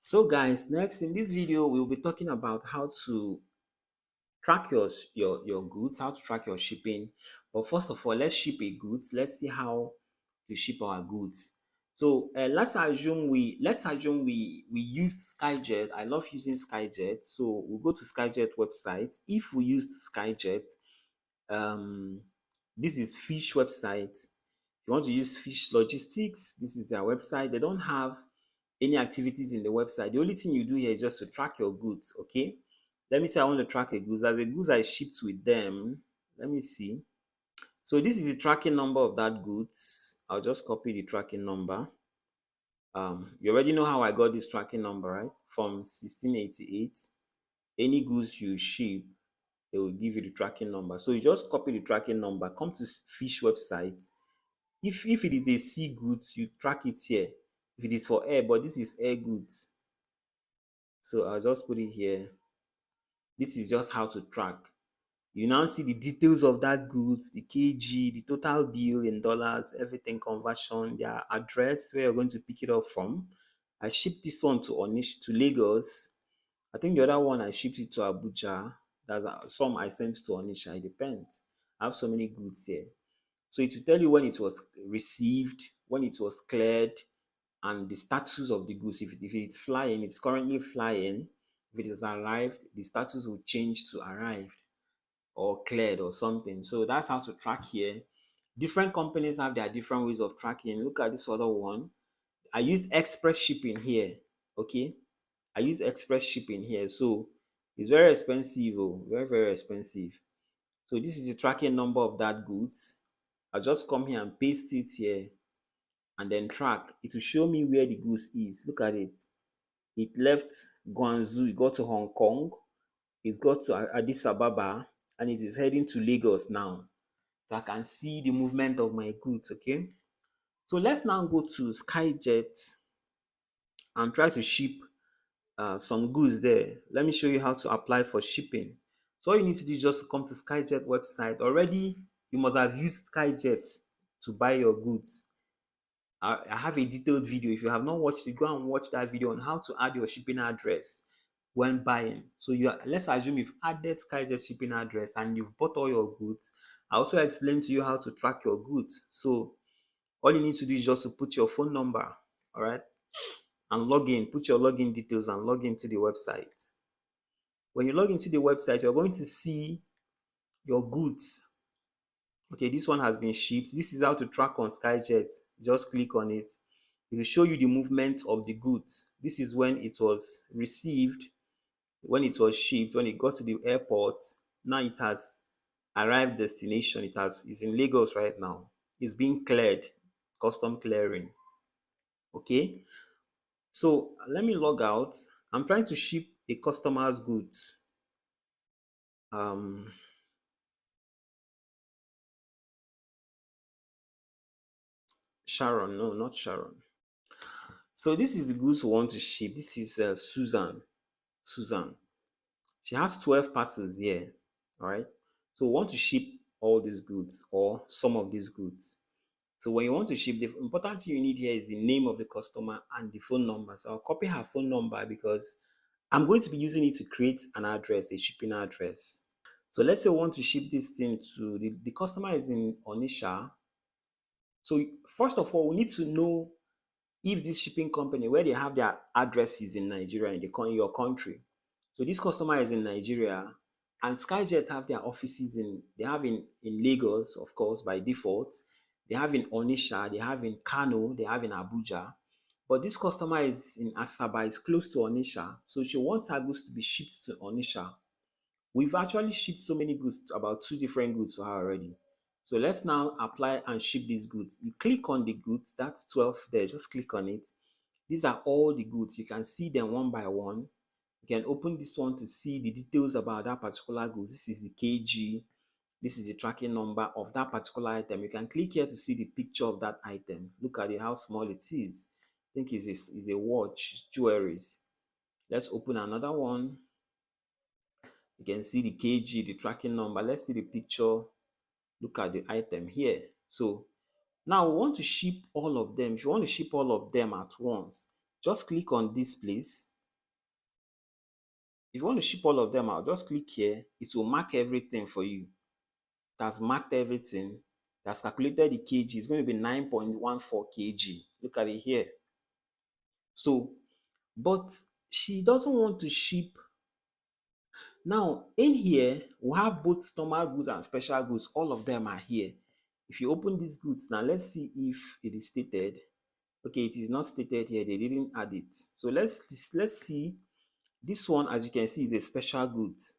So guys, next in this video we'll be talking about how to track your goods, how to track your shipping. But first of all, let's ship a goods. Let's see how to ship our goods. So let's assume we used Skyjet. I love using Skyjet. So we'll go to Skyjet website. If we used Skyjet, um this is Fish website. If you want to use Fish Logistics, this is their website. They don't have any activities in the website. The only thing you do here is just to track your goods. Okay, let me say I want to track a goods. As the goods I shipped with them, let me see. So this is the tracking number of that goods. I'll just copy the tracking number. You already know how I got this tracking number, right? From 1688. Any goods you ship, they will give you the tracking number. So you just copy the tracking number, come to Fish website. If it is a sea goods, you track it here. If it is for air, but this is air goods, so I'll just put it here. This is just how to track. You now see the details of that goods, the kg, the total bill in dollars, everything, conversion, their address, where you're going to pick it up from. I shipped this one to Lagos. I think the other one I shipped it to Abuja. There's some I sent to Onisha. It depends. I have so many goods here. So it will tell you when it was received, when it was cleared, and the status of the goods. If it's flying, it's currently flying. If it has arrived, the status will change to arrived or cleared or something. So that's how to track here. Different companies have their different ways of tracking. Look at this other one. I used express shipping here. Okay, I use express shipping here. So it's very expensive, oh, very, very expensive. So this is the tracking number of that goods. I'll just come here and paste it here and then track. It will show me where the goods is. Look at it. It left Guangzhou, it got to Hong Kong, it got to Addis Ababa, and it is heading to Lagos now. So I can see the movement of my goods, okay? So let's now go to Skyjet and try to ship some goods there. Let me show you how to apply for shipping. So all you need to do is just come to Skyjet website. Already, you must have used Skyjet to buy your goods. I have a detailed video. If you have not watched it, go and watch that video on how to add your shipping address when buying. So let's assume you've added Skyjet shipping address and you've bought all your goods. I also explained to you how to track your goods. So all you need to do is just to put your phone number, all right, and log in. Put your login details and log into the website. When you log into the website, you're going to see your goods. Okay, this one has been shipped. This is how to track on Skyjet. Just click on it. It will show you the movement of the goods. This is when it was received, when it was shipped, when it got to the airport. Now it has arrived destination. It's in Lagos right now. It's being cleared, custom clearing. Okay, so let me log out. I'm trying to ship a customer's goods. Um, Sharon, no, not Sharon. So this is the goods we want to ship. This is Susan. Susan. She has 12 parcels here. All right. So we want to ship all these goods or some of these goods. So when you want to ship, the important thing you need here is the name of the customer and the phone number. So I'll copy her phone number because I'm going to be using it to create an address, a shipping address. So let's say we want to ship this thing to the customer is in Onisha. So first of all, we need to know if this shipping company, where they have their addresses in Nigeria, in your country. So this customer is in Nigeria, and Skyjet have their offices in Lagos, of course, by default. They have in Onisha, they have in Kano, they have in Abuja. But this customer is in Asaba, it's close to Onisha. So she wants her goods to be shipped to Onisha. We've actually shipped so many goods, about two different goods for her already. So let's now apply and ship these goods. You click on the goods, that's 12 there, just click on it. These are all the goods. You can see them one by one. You can open this one to see the details about that particular good. This is the kg. This is the tracking number of that particular item. You can click here to see the picture of that item. Look at it, how small it is. I think it's a watch, jewelries. Let's open another one. You can see the kg, the tracking number. Let's see the picture. Look at the item here. So now we want to ship all of them. If you want to ship all of them at once, just click on this place If you want to ship all of them out, just click here. It will mark everything for you. It has marked everything. It has calculated the kg. It's going to be 9.14 kg. Look at it here. So, but she doesn't want to ship. Now, in here, we have both normal goods and special goods. All of them are here. If you open these goods now, let's see if it is stated. Okay, it is not stated here. They didn't add it. So let's see. This one, as you can see, is a special goods.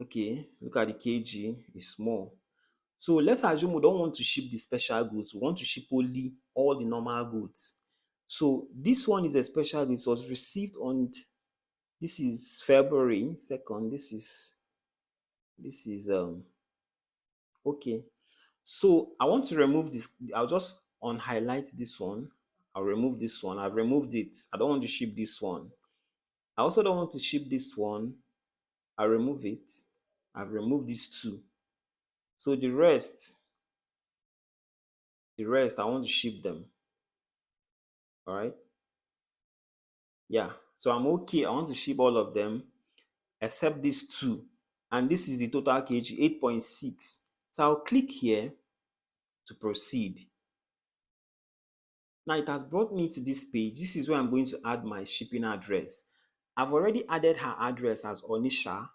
Okay, look at the kg. It's small. So let's assume we don't want to ship the special goods. We want to ship only all the normal goods. So this one is a special goods. It was received on, this is February 2nd. This is okay. So I want to remove this. I'll just on highlight this one. I'll remove this one. I've removed it. I don't want to ship this one. I also don't want to ship this one. I'll remove it. I've removed these two. So the rest I want to ship them. All right. Yeah. So I'm okay. I want to ship all of them except these two. And this is the total kg, 8.6. So I'll click here to proceed. Now it has brought me to this page. This is where I'm going to add my shipping address. I've already added her address as Onisha.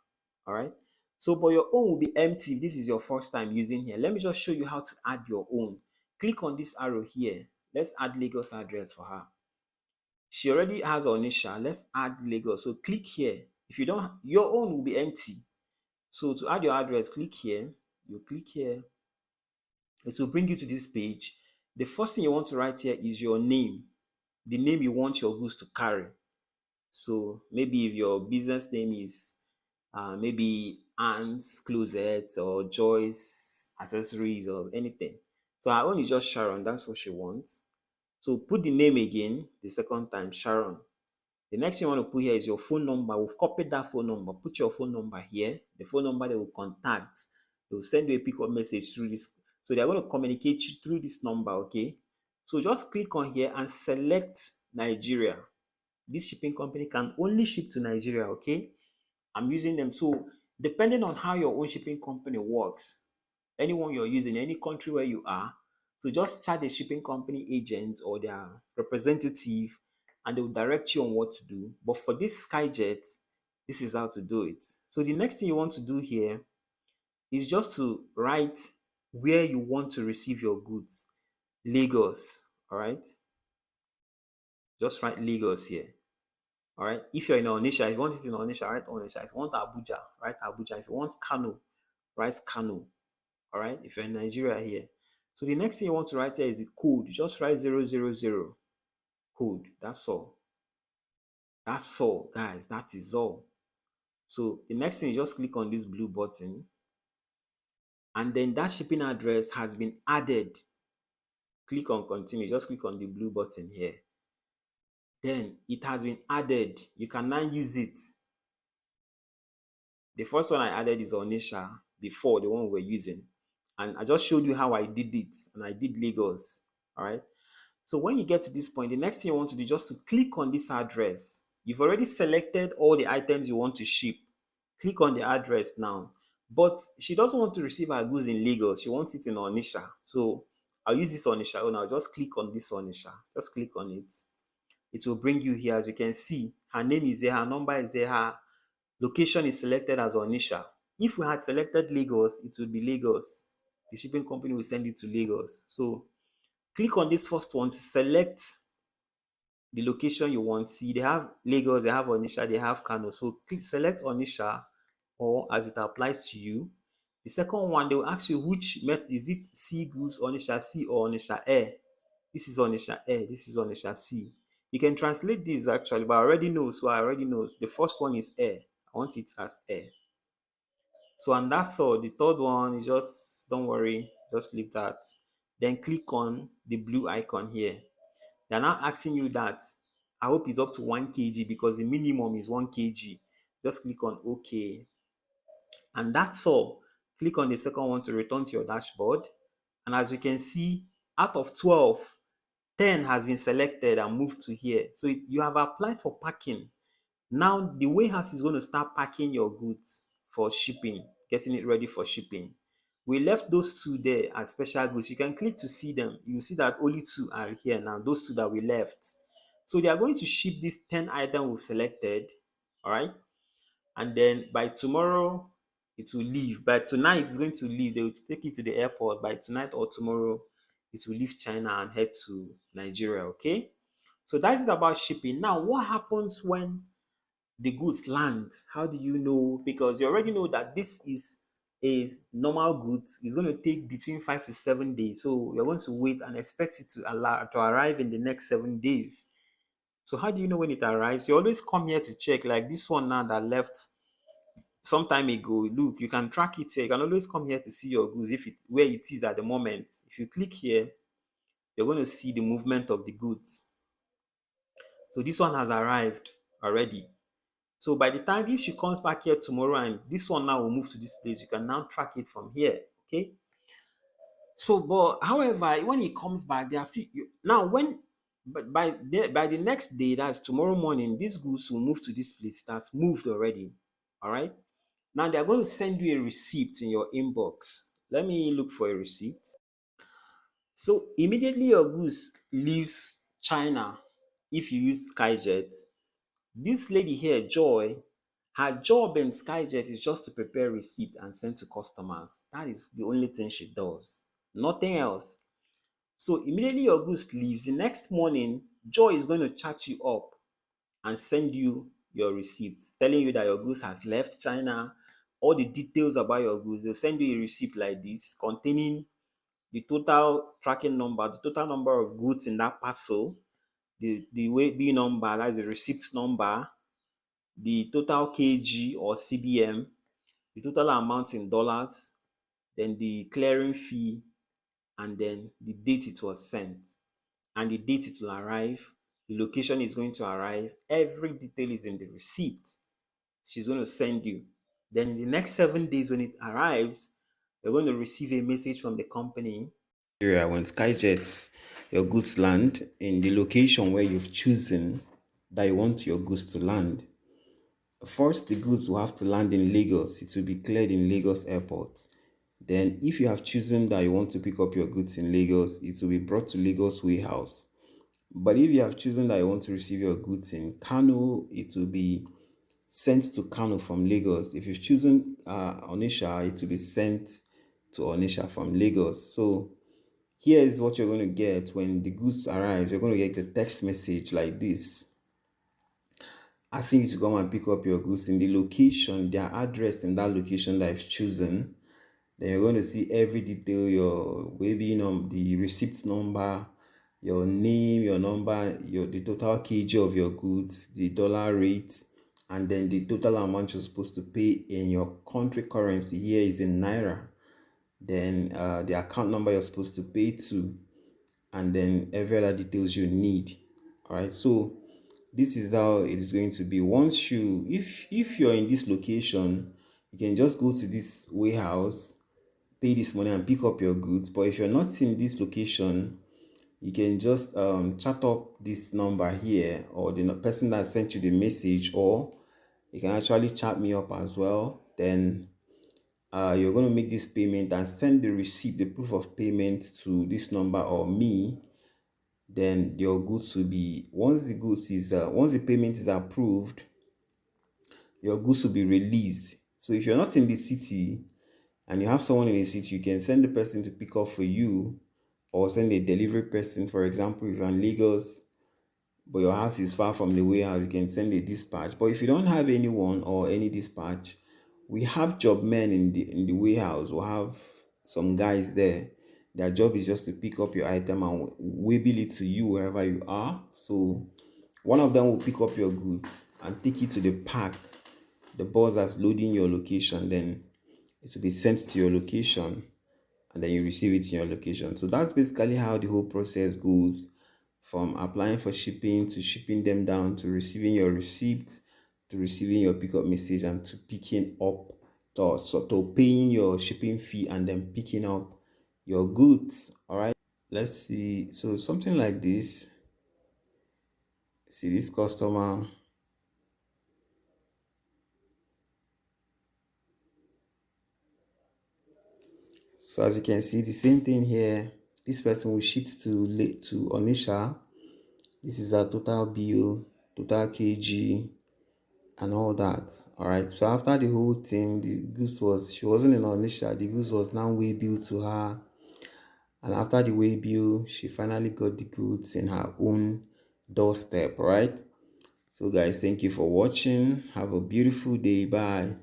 All right. So, but your own will be empty if this is your first time using here. Let me just show you how to add your own. Click on this arrow here. Let's add Lagos address for her. She already has Onisha. Let's add Lagos. So click here. If you don't, your own will be empty. So to add your address, click here. You click here. It will bring you to this page. The first thing you want to write here is your name, the name you want your goods to carry. So maybe if your business name is maybe Ant's Closet or Joyce Accessories or anything. So her own is just Sharon. That's what she wants. So put the name again the second time, Sharon. The next thing you want to put here is your phone number. We've copied that phone number. Put your phone number here. The phone number they will contact. They will send you a pickup message through this. So they're going to communicate you through this number, okay? So just click on here and select Nigeria. This shipping company can only ship to Nigeria, okay? I'm using them. So depending on how your own shipping company works, anyone you're using, any country where you are, so just chat the shipping company agent or their representative and they will direct you on what to do. But for this skyjet, this is how to do it. So the next thing you want to do here is just to write where you want to receive your goods. Lagos, all right? Just write Lagos here. All right. If you're in Onisha, if you want it in Onisha, write Onisha. If you want Abuja, write Abuja. If you want Kano, write Kano. All right. If you're in Nigeria here. So the next thing you want to write here is the code. Just write 000 code. That's all. That's all, guys. That is all. So the next thing you just click on this blue button. And then that shipping address has been added. Click on continue. Just click on the blue button here. Then it has been added. You can now use it. The first one I added is Onisha before, the one we were using. And I just showed you how I did it. And I did Lagos. All right. So when you get to this point, the next thing you want to do is just to click on this address. You've already selected all the items you want to ship. Click on the address now. But she doesn't want to receive her goods in Lagos. She wants it in Onisha. So I'll use this Onisha. Oh, now just click on this Onisha. Just click on it. It will bring you here. As you can see, her name is there, her number is there, her location is selected as Onisha. If we had selected Lagos, it would be Lagos. The shipping company will send it to Lagos. So click on this first one to select the location you want. See, they have Lagos, they have Onisha, they have Kano. So click select Onisha or as it applies to you. The second one, they will ask you which method is it, C goods, Onisha C or Onisha Air. This is Onisha Air, this is Onisha C. You can translate this actually, but I already know, so I already know. The first one is Air. I want it as Air. So and that's all. The third one is just don't worry, just leave that. Then click on the blue icon here. They're now asking you that. I hope it's up to 1 kg because the minimum is 1 kg. Just click on OK. And that's all. Click on the second one to return to your dashboard. And as you can see, out of 12, 10 has been selected and moved to here. So you have applied for packing. Now the warehouse is going to start packing your goods for shipping, getting it ready for shipping. We left those two there as special goods. You can click to see them. You see that only two are here now, those two that we left. So they are going to ship these 10 items we've selected, all right? And then by tomorrow, it will leave. By tonight, it's going to leave. They will take it to the airport. By tonight or tomorrow, it will leave China and head to Nigeria, okay? So that's it about shipping. Now, what happens when the goods land? How do you know? Because you already know that this is a normal goods. It's going to take between 5 to 7 days. So you're going to wait and expect it to arrive in the next 7 days. So how do you know when it arrives? You always come here to check. Like this one now that left some time ago. Look, you can track it here. You can always come here to see your goods if it where it is at the moment. If you click here, you're going to see the movement of the goods. So this one has arrived already. So by the time if she comes back here tomorrow and this one now will move to this place, you can now track it from here. Okay. So, but however, when he comes back, they are still now when but by the next day, that's tomorrow morning, these goods will move to this place that's moved already. All right. Now they are going to send you a receipt in your inbox. Let me look for a receipt. So immediately your goods leaves China if you use Skyjet. This lady here, Joy, her job in Skyjet is just to prepare receipt and send to customers. That is the only thing she does. Nothing else. So immediately your goods leaves, the next morning, Joy is going to chat you up and send you your receipt, telling you that your goods has left China, all the details about your goods. They'll send you a receipt like this containing the total tracking number, the total number of goods in that parcel, the weight B number, that's the receipt number, the total kg or CBM, the total amount in dollars, then the clearing fee, and then the date it was sent, and the date it will arrive, the location is going to arrive. Every detail is in the receipt she's going to send you. Then in the next 7 days, when it arrives, you're going to receive a message from the company. When Skyjets, your goods land in the location where you've chosen that you want your goods to land. First, the goods will have to land in Lagos. It will be cleared in Lagos airport. Then, if you have chosen that you want to pick up your goods in Lagos, it will be brought to Lagos warehouse. But if you have chosen that you want to receive your goods in Kano, it will be sent to Kano from Lagos. If you've chosen Onisha, it will be sent to Onisha from Lagos. So here is what you're going to get when the goods arrive. You're going to get the text message like this, asking you to come and pick up your goods in the location, their address in that location that I've chosen. Then you're going to see every detail, your waving the receipt number, your name, your number, the total kg of your goods, the dollar rate, and then the total amount you're supposed to pay in your country currency. Here is in Naira. Then the account number you're supposed to pay to, and then every other details you need. All right, so this is how it is going to be. Once you if you're in this location, you can just go to this warehouse, pay this money and pick up your goods. But if you're not in this location, you can just chat up this number here, or the person that sent you the message, or you can actually chat me up as well. Then you're going to make this payment and send the receipt, the proof of payment, to this number or me. Then your goods will be, once the payment is approved, your goods will be released. So if you're not in the city and you have someone in the city, you can send the person to pick up for you, or send a delivery person. For example, if you're in Lagos but your house is far from the warehouse, you can send a dispatch. But if you don't have anyone or any dispatch, we have job men in the warehouse. We'll have some guys there. Their job is just to pick up your item and wheel it to you wherever you are. So one of them will pick up your goods and take you to the park, the bus that's loading your location. Then it will be sent to your location, and then you receive it in your location. So that's basically how the whole process goes, from applying for shipping to shipping them down to receiving your receipt to receiving your pickup message and to picking up to paying your shipping fee and then picking up your goods. All right, let's see. So something like this. See, this customer So as you can see, the same thing here. This person will shift to Onisha. This is our total bill, total kg, and all that. All right. So after the whole thing, the goods was she wasn't in Onisha. The goods was now way bill to her, and after the way bill, she finally got the goods in her own doorstep. Right. So guys, thank you for watching. Have a beautiful day. Bye.